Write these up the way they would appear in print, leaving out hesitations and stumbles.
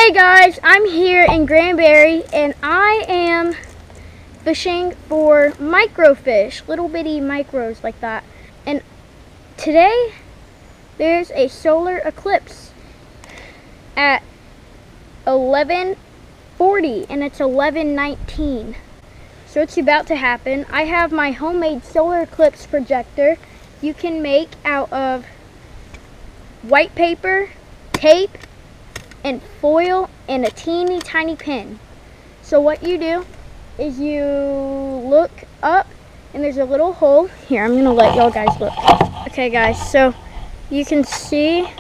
Hey guys, I'm here in Granbury and I am fishing for microfish, little bitty micros like that. And today there's a solar eclipse at 11:40 and it's 11:19. So it's about to happen. I have my homemade solar eclipse projector you can make out of white paper, tape, and foil and a teeny tiny pin. So what you do is you look up and there's a little hole. Here, I'm gonna let y'all guys look. Okay guys, so you can see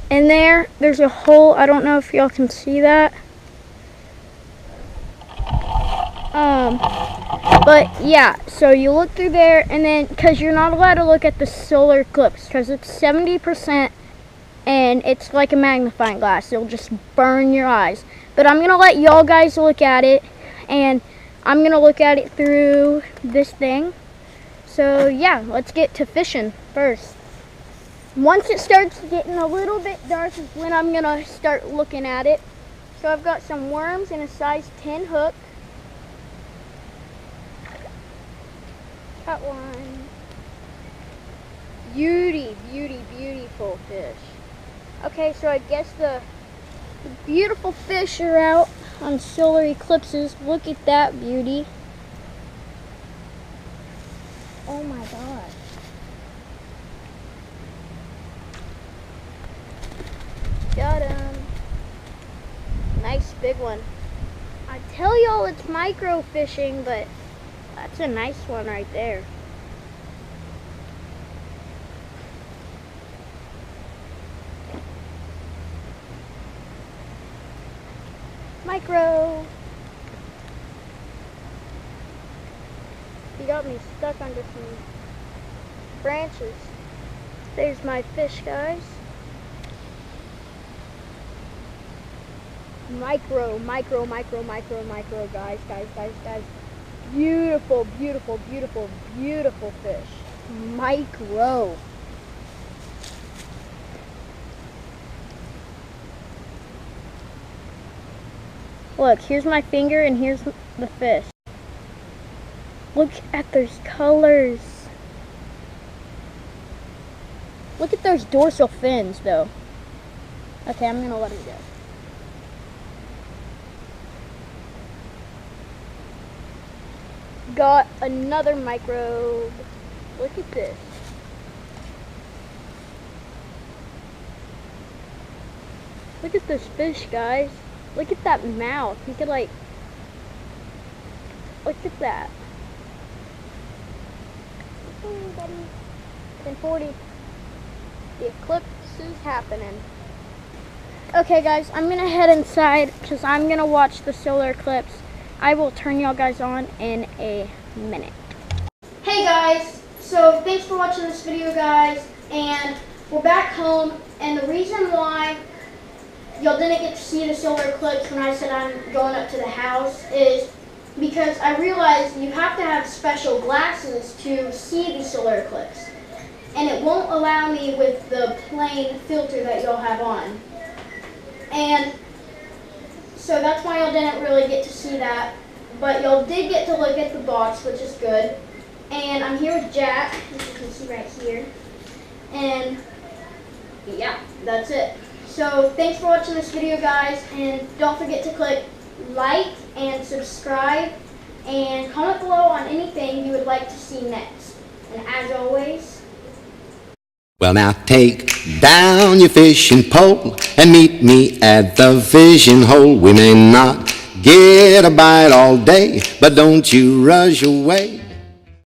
in there's a hole. I don't know if y'all can see that. But yeah, so you look through there and then, because you're not allowed to look at the solar eclipse because it's 70% and it's like a magnifying glass. It'll just burn your eyes. But I'm gonna let y'all guys look at it, and I'm gonna look at it through this thing. So yeah, let's get to fishing first. Once it starts getting a little bit dark is when I'm gonna start looking at it. So I've got some worms and a size 10 hook. Got one. Beautiful fish. Okay, so I guess the beautiful fish are out on solar eclipses. Look at that beauty. Oh my god. Got him. Nice big one. I tell y'all it's micro fishing, but that's a nice one right there. Micro. He got me stuck under some branches. There's my fish, guys. Micro, guys. Beautiful fish. Micro. Look, here's my finger and here's the fish. Look at those colors. Look at those dorsal fins though. Okay, I'm gonna let him go. Got another microbe. Look at this. Look at this fish, guys. Look at that mouth. He could like, look at that. Hey, buddy. 10:40. The eclipse is happening. Okay, guys, I'm gonna head inside because I'm gonna watch the solar eclipse. I will turn y'all guys on in a minute. Hey guys, so thanks for watching this video, guys, and we're back home, and the reason why y'all didn't get to see the solar eclipse when I said I'm going up to the house is because I realized you have to have special glasses to see the solar eclipse, and it won't allow me with the plain filter that y'all have on. And so that's why y'all didn't really get to see that, but y'all did get to look at the box, which is good. And I'm here with Jack, as you can see right here. And yeah, that's it. So thanks for watching this video, guys, and don't forget to click like and subscribe and comment below on anything you would like to see next. And as always, well, now take down your fishing pole and meet me at the fishing hole. We may not get a bite all day, but don't you rush away.